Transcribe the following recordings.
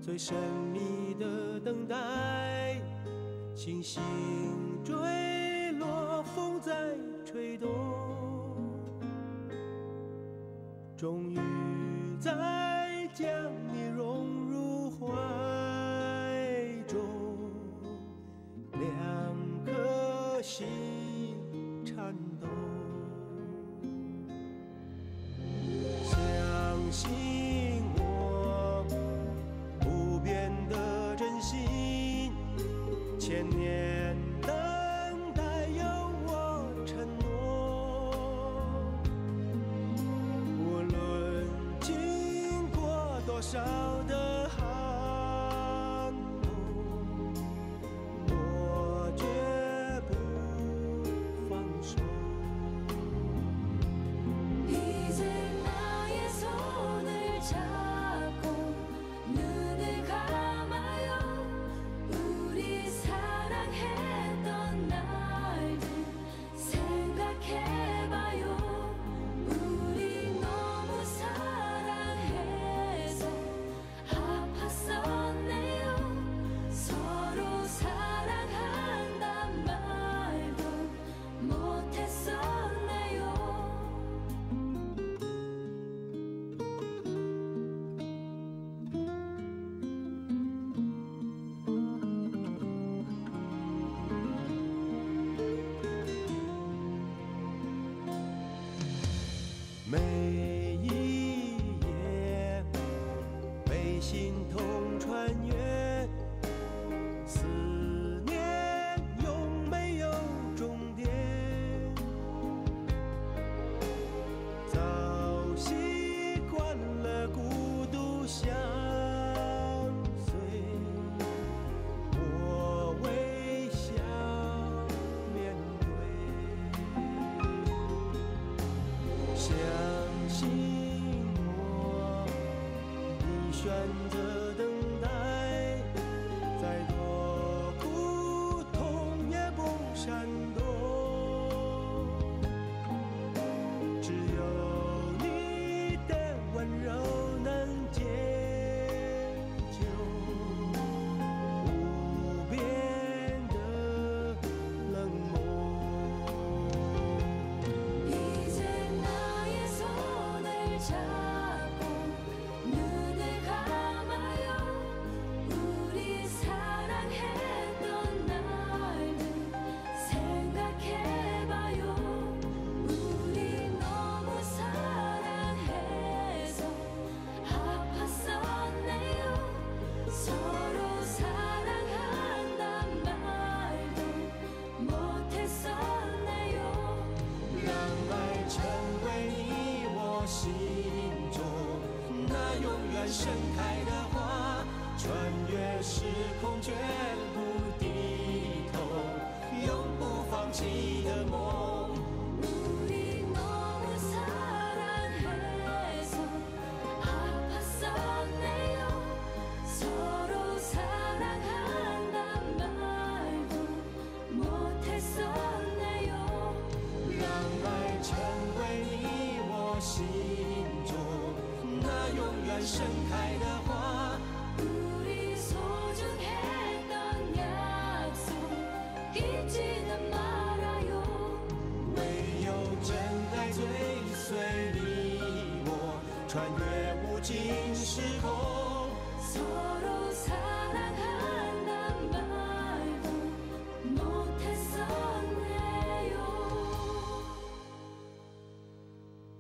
最神秘的等待，星星坠落，风在吹动，终于再将你融入怀中，两颗心颤抖，相信我不变的真心，千年等待有我承诺，无论经过多少的寒冬，我绝不放手。 이제 나의 손을 잡고 눈을 감아요. 우리 사랑했던 날들 생각해봐요. 우리 너무 사랑해서 아팠었네요. 서로 사랑한단 말도 못했었네요.每一夜被心痛穿越，思念永没有终点。早习惯了孤独相随，我微笑面对。 相信我，你选择等待，再多苦痛也不闪躲。只有你的温柔能解救无边的冷漠。 이제 나의 손을 잡고 눈을 감아요. 우리 사랑했던 날들 생각해봐요. 우리 너무 사랑해서 아팠었네요. 서로 사랑한단 말도 못했었네요. 让爱成为你我心中那永远盛开的花，穿越时空绝不低头，永不放弃的梦。 우리 너무 사랑해서 아팠었네요. 서로 사랑한단 말도 못했었네요. 让爱成为你我心中那永远盛开的花， 우리 소중했던 약속 잊지는 말아요. 唯有真爱追随你我，穿越无尽时空。 서로 사랑한단 말도 못했었네요.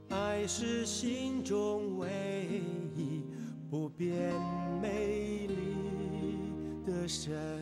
爱是心中唯一不变美丽的神